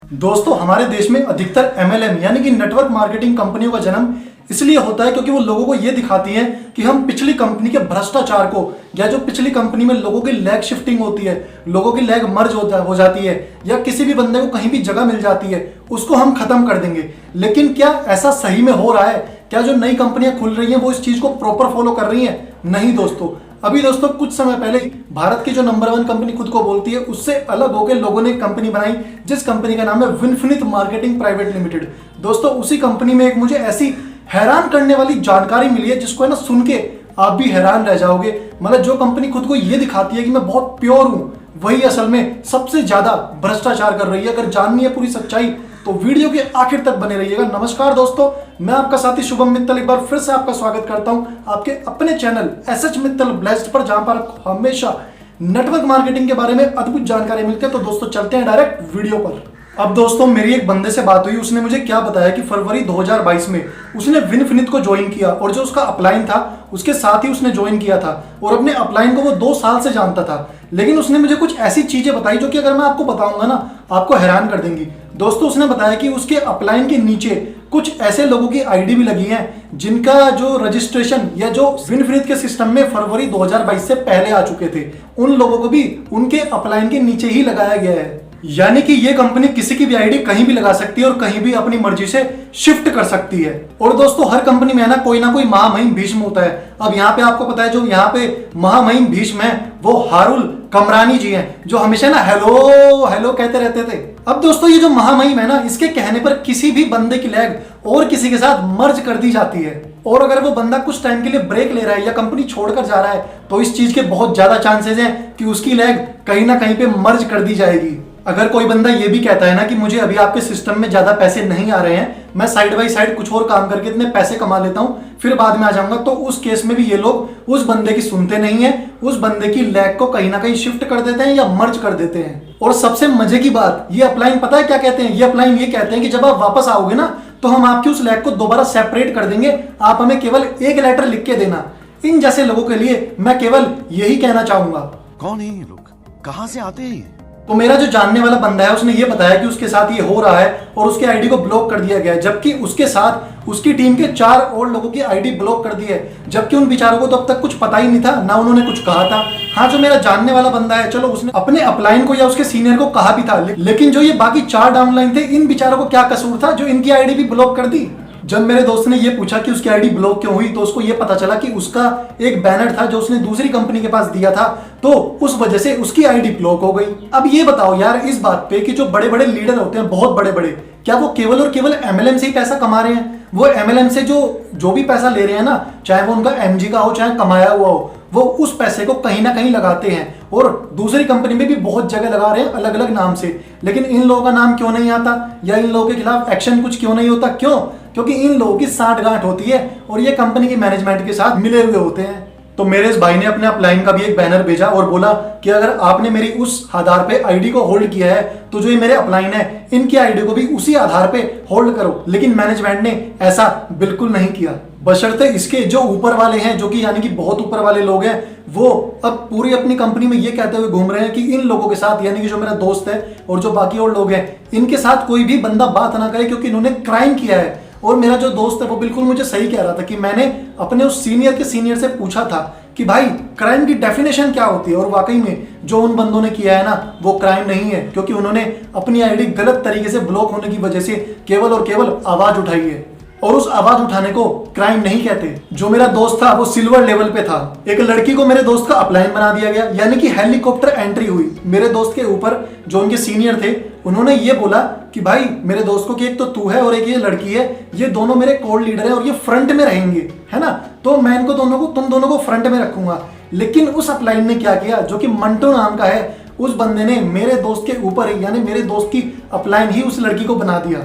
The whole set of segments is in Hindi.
दोस्तों, हमारे देश में अधिकतर MLM यानी कि नेटवर्क मार्केटिंग कंपनियों का जन्म इसलिए होता है क्योंकि वो लोगों को ये दिखाती हैं कि हम पिछली कंपनी के भ्रष्टाचार को, या जो पिछली कंपनी में लोगों की लैग शिफ्टिंग होती है, लोगों की लैग मर्ज हो जाती है, या किसी भी बंदे को कहीं भी जगह मिल जाती है, उसको हम खत्म कर देंगे। लेकिन क्या ऐसा सही में हो रहा है? क्या जो नई कंपनियां खुल रही हैं वो इस चीज को प्रॉपर फॉलो कर रही हैं? नहीं दोस्तों। अभी दोस्तों कुछ समय पहले भारत की जो नंबर 1 कंपनी खुद को बोलती है, उससे अलग होकर लोगों ने एक कंपनी बनाई जिस कंपनी का नाम है विनफिनिथ मार्केटिंग प्राइवेट लिमिटेड। दोस्तों उसी कंपनी में एक मुझे ऐसी हैरान करने वाली जानकारी मिली है जिसको है ना सुन के आप भी हैरान रह जाओगे। मतलब जो कंपनी खुद को ये दिखाती है कि मैं बहुत प्योर हूं, वही असल में सबसे ज्यादा भ्रष्टाचार कर रही है। अगर जाननी है पूरी सच्चाई तो वीडियो के आखिर तक बने रहिएगा। नमस्कार दोस्तों, मैं आपका साथी शुभम मित्तल एक बार फिर से आपका स्वागत करता हूं आपके अपने चैनल SH मित्तल ब्लेस्ड पर, जहां पर आपको हमेशा नेटवर्क मार्केटिंग के बारे में अद्भुत जानकारी मिलती है। तो दोस्तों चलते हैं डायरेक्ट वीडियो पर। अब दोस्तों मेरी एक बंदे से बात हुई, उसने मुझे क्या बताया कि फरवरी 2022 में उसने विनफिनिथ को ज्वाइन किया और जो उसका अपलाइन था उसके साथ ही उसने ज्वाइन किया था और अपने अपलाइन को वो 2 साल से जानता था। लेकिन उसने मुझे कुछ ऐसी चीजें बताई जो कि अगर मैं आपको बताऊंगा ना आपको हैरान कर देंगी। दोस्तों उसने बताया कि उसके अपलाइन के नीचे कुछ ऐसे लोगों की आईडी भी लगी हैं जिनका जो रजिस्ट्रेशन या जो विनफिनिथ के सिस्टम में फरवरी 2022 से पहले आ चुके थे, उन लोगों को भी उनके अपलाइन के नीचे ही लगाया गया है। यानी कि ये कंपनी किसी की भी आईडी कहीं भी लगा सकती है और कहीं भी अपनी मर्जी से शिफ्ट कर सकती है। और दोस्तों हर कंपनी में है ना कोई महामहिम भीष्म होता है। अब यहाँ पे आपको पता है जो यहाँ पे महामहिम भीष्म है वो हारुल कमरानी जी हैं, जो हमेशा ना हेलो हेलो कहते रहते थे। अब दोस्तों ये जो महामहिम है ना, इसके कहने पर किसी भी बंदे की लैग और किसी के साथ मर्ज कर दी जाती है। और अगर वो बंदा कुछ टाइम के लिए ब्रेक ले रहा है या कंपनी छोड़कर जा रहा है तो इस चीज के बहुत ज्यादा चांसेस हैं कि उसकी लैग कहीं ना कहीं पे मर्ज कर दी जाएगी। अगर कोई बंदा ये भी कहता है ना कि मुझे अभी आपके सिस्टम में ज्यादा पैसे नहीं आ रहे हैं, मैं साइड बाय साइड कुछ और काम करके इतने पैसे कमा लेता हूं फिर बाद में आ जाऊंगा, तो उस केस में भी ये लोग उस बंदे की सुनते नहीं है, उस बंदे की लैग को कहीं ना कहीं शिफ्ट कर देते हैं या मर्ज कर देते हैं। और सबसे मजे की बात, ये अपलाइन पता है क्या कहते हैं? ये अपलाइन ये कहते हैं कि जब आप वापस आओगे ना तो हम आपकी उस लैग को दोबारा सेपरेट कर देंगे, आप हमें केवल एक लेटर लिख के देना। इन जैसे लोगों के लिए मैं केवल यही कहना चाहूंगा। कौन है ये लोग, कहां से आते हैं? तो मेरा जो जानने वाला बंदा है उसने ये बताया कि उसके साथ ये हो रहा है और उसके आईडी को ब्लॉक कर दिया गया है, जबकि उसके साथ उसकी टीम के 4 और लोगों की आईडी ब्लॉक कर दी है, जबकि उन बेचारों को तो अब तक कुछ पता ही नहीं था, ना उन्होंने कुछ कहा था। हाँ जो मेरा जानने वाला बंदा है, चलो उसने अपने अपलाइन को या उसके सीनियर को कहा भी था, लेकिन जो ये बाकी 4 डाउनलाइन थे इन बेचारों को क्या कसूर था जो इनकी आईडी भी ब्लॉक कर दी। जब मेरे दोस्त ने ये पूछा कि उसकी आईडी ब्लॉक क्यों हुई तो उसको ये पता चला कि उसका एक बैनर था जो उसने दूसरी कंपनी के पास दिया था, तो उस वजह से उसकी आईडी ब्लॉक हो गई। अब ये बताओ यार इस बात पे कि जो बड़े बड़े लीडर होते हैं, बहुत बड़े बड़े, क्या वो केवल और केवल MLM से ही पैसा कमा रहे हैं? वो MLM से जो भी पैसा ले रहे हैं ना, चाहे वो उनका MG का हो चाहे कमाया हुआ हो, वो उस पैसे को कहीं ना कहीं लगाते हैं और दूसरी कंपनी में भी बहुत जगह लगा रहे हैं अलग अलग नाम से। लेकिन इन लोगों का नाम क्यों नहीं आता या इन लोगों के खिलाफ एक्शन कुछ क्यों नहीं होता? क्यों? क्योंकि इन लोगों की सांठगांठ होती है और ये कंपनी की मैनेजमेंट के साथ मिले हुए होते हैं। तो मेरे इस भाई ने अपने अपलाइन का भी एक बैनर भेजा और बोला कि अगर आपने मेरी उस आधार पे आईडी को होल्ड किया है तो जो ये मेरे अपलाइन है इनकी आईडी को भी उसी आधार पे होल्ड करो। लेकिन मैनेजमेंट ने ऐसा बिल्कुल नहीं किया, बशर्ते इसके जो ऊपर वाले हैं, जो कि यानी कि बहुत ऊपर वाले लोग हैं, वो अब पूरी अपनी कंपनी में ये कहते हुए घूम रहे हैं कि इन लोगों के साथ, यानी कि जो मेरा दोस्त है और जो बाकी और लोग हैं, इनके साथ कोई भी बंदा बात ना करे क्योंकि इन्होंने क्राइम किया है। और मेरा जो दोस्त है वो बिल्कुल मुझे सही कह रहा था कि मैंने अपने उस सीनियर के सीनियर से पूछा था कि भाई क्राइम की डेफिनेशन क्या होती है, और वाकई में जो उन बंदों ने किया है ना वो क्राइम नहीं है, क्योंकि उन्होंने अपनी आईडी गलत तरीके से ब्लॉक होने की वजह से केवल और केवल आवाज उठाई है और उस आवाज उठाने को क्राइम नहीं कहते। जो मेरा दोस्त था वो सिल्वर लेवल पे था। एक लड़की को मेरे दोस्त का अपलाइन बना दिया गया, यानी कि हेलीकॉप्टर एंट्री हुई मेरे दोस्त के ऊपर। जो उनके सीनियर थे उन्होंने ये बोला कि भाई मेरे दोस्त को कि एक तो तू है और एक ये लड़की है, ये दोनों मेरे कोर लीडर है और ये फ्रंट में रहेंगे, है ना, तो मैं इनको दोनों को, तुम दोनों को फ्रंट में रखूंगा। लेकिन उस अपलाइन ने क्या किया, जो कि मंटो नाम का है, उस बंदे ने मेरे दोस्त के ऊपर यानी मेरे दोस्त की अपलाइन ही उस लड़की को बना दिया।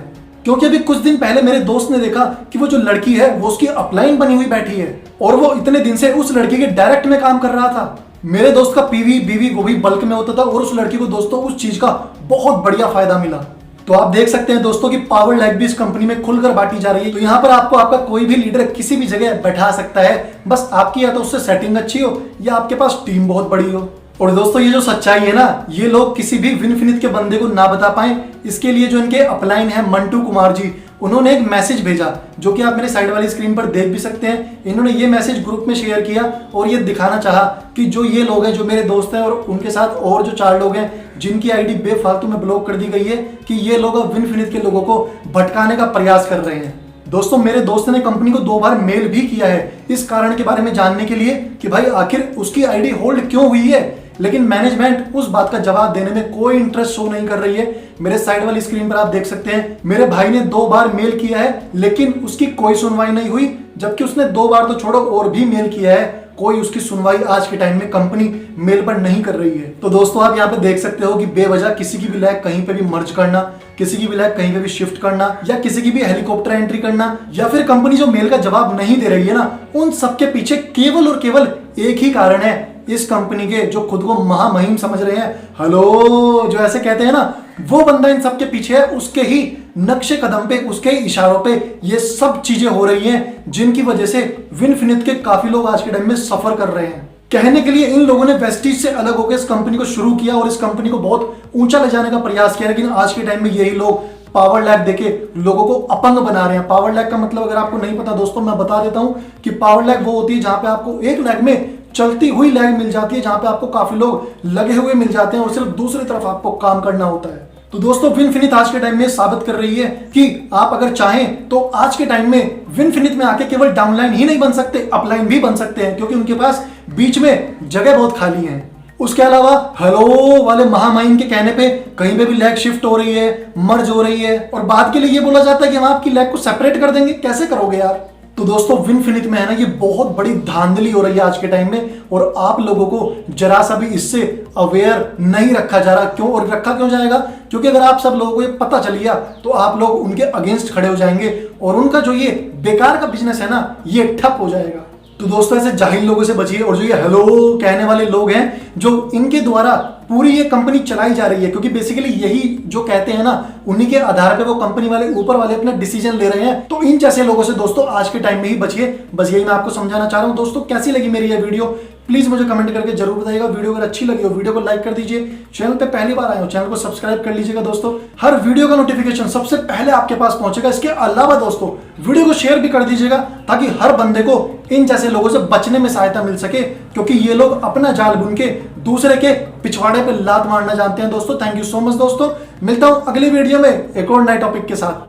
क्योंकि अभी कुछ दिन पहले मेरे दोस्त ने देखा कि वो जो लड़की है वो उसकी अपलाइन बनी हुई बैठी है और वो इतने दिन से उस लड़की के डायरेक्ट में काम कर रहा था। मेरे दोस्त का पीवी बीवी वो भी बल्क में होता था और उस लड़की को दोस्तों उस चीज का बहुत बढ़िया फायदा मिला। तो आप देख सकते हैं दोस्तों कि पावर लैग भी इस कंपनी में खुलकर बांटी जा रही है। तो यहाँ पर आपको आपका कोई भी लीडर किसी भी जगह बैठा सकता है, बस आपकी या तो उससे सेटिंग अच्छी हो या आपके पास टीम बहुत बड़ी हो। और दोस्तों ये जो सच्चाई है ना, ये लोग किसी भी विनफिनित के बंदे को ना बता पाए, इसके लिए जो इनके अपलाइन है मंटू कुमार जी, उन्होंने एक मैसेज भेजा जो कि आप मेरे साइड वाली स्क्रीन पर देख भी सकते हैं। इन्होंने ये मैसेज ग्रुप में शेयर किया और ये दिखाना चाहा कि जो ये लोग हैं, जो मेरे दोस्त हैं और उनके साथ और जो 4 लोग हैं जिनकी आईडी बेफालतू में ब्लॉक कर दी गई है, कि ये लोग अब विनफिनित के लोगों को भटकाने का प्रयास कर रहे हैं। दोस्तों मेरे दोस्त ने कंपनी को 2 बार मेल भी किया है इस कारण के बारे में जानने के लिए कि भाई आखिर उसकी आईडी होल्ड क्यों हुई है, लेकिन मैनेजमेंट उस बात का जवाब देने में कोई इंटरेस्ट शो नहीं कर रही है। मेरे साइड वाली स्क्रीन पर आप देख सकते हैं, मेरे भाई ने 2 बार मेल किया है लेकिन उसकी कोई सुनवाई नहीं हुई, जबकि उसने 2 बार तो छोड़ो और भी मेल किया है, कोई उसकी सुनवाई आज के टाइम में कंपनी मेल पर नहीं कर रही है। तो दोस्तों आप यहाँ पे देख सकते हो कि बेवजह किसी की भी लैग कहीं पे भी मर्ज करना, किसी की भी लैग कहीं पे भी शिफ्ट करना, या किसी की भी हेलीकॉप्टर एंट्री करना, या फिर कंपनी जो मेल का जवाब नहीं दे रही है ना, उन सबके पीछे केवल और केवल एक ही कारण है, इस कंपनी के जो खुद को महामहिम समझ रहे हैं, हेलो जो ऐसे कहते हैं ना, वो बंदा इन सबके पीछे है। उसके ही नक्शे कदम पे, उसके ही इशारों पे ये सब चीजें हो रही हैं, जिनकी वजह से विनफिनित के काफी लोग आज के टाइम में सफर कर रहे हैं। कहने के लिए इन लोगों ने वेस्टीज से अलग होकर इस कंपनी को शुरू किया और इस कंपनी को बहुत ऊंचा ले जाने का प्रयास किया, लेकिन आज के टाइम में यही लोग पावर लैग देके लोगों को अपंग बना रहे हैं। पावर लैग का मतलब अगर आपको नहीं पता दोस्तों, मैं बता देता हूं कि पावर लैग वो होती है जहां पे आपको एक लैग में चलती हुई लैग मिल जाती है, जहां पे आपको काफी लोग लगे हुए मिल जाते हैं और सिर्फ दूसरी तरफ आपको काम करना होता है। तो दोस्तों विनफिनित आज के टाइम में साबित कर रही है कि आप अगर चाहें तो आज के टाइम में विनफिनित में आके केवल डाउनलाइन ही नहीं बन सकते, अपलाइन भी बन सकते हैं, क्योंकि उनके पास बीच में जगह बहुत खाली है। उसके अलावा हेलो वाले महामहिम के कहने पे कहीं पे भी लैग शिफ्ट हो रही है, मर्ज हो रही है, और बाद के लिए ये बोला जाता है कि हम आपकी लैग को सेपरेट कर देंगे। कैसे करोगे यार? तो दोस्तों विनफिनित में है ना, ये बहुत बड़ी धांधली हो रही है आज के टाइम में, और आप लोगों को जरा सा भी इससे अवेयर नहीं रखा जा रहा। क्यों? और रखा क्यों जाएगा? क्योंकि अगर आप सब लोगों को ये पता चल गया तो आप लोग उनके अगेंस्ट खड़े हो जाएंगे और उनका जो ये बेकार का बिजनेस है ना, ये ठप हो जाएगा। तो दोस्तों ऐसे जाहिल लोगों से बचिए, और जो ये हेलो कहने वाले लोग हैं, जो इनके द्वारा पूरी ये कंपनी चलाई जा रही है, क्योंकि बेसिकली यही जो कहते हैं ना, उन्हीं के आधार पे वो कंपनी वाले ऊपर वाले अपना डिसीजन ले रहे हैं। तो इन जैसे लोगों से दोस्तों आज के टाइम में ही बचिए, बस यही मैं आपको समझाना चाह रहा हूं। दोस्तों कैसी लगी मेरी ये वीडियो प्लीज मुझे कमेंट करके जरूर बताइएगा। वीडियो अगर अच्छी लगी हो वीडियो को लाइक कर दीजिए, चैनल पे पहली बार आए हो चैनल को सब्सक्राइब कर लीजिएगा। दोस्तों हर वीडियो का नोटिफिकेशन सबसे पहले आपके पास पहुंचेगा। इसके अलावा दोस्तों वीडियो को शेयर भी कर दीजिएगा, ताकि हर बंदे को इन जैसे लोगों से बचने में सहायता मिल सके, क्योंकि ये लोग अपना जाल बुन के दूसरे के पिछवाड़े पे लात मारना जानते हैं। दोस्तों थैंक यू सो मच दोस्तों, मिलता हूं अगली वीडियो में एक और नए टॉपिक के साथ।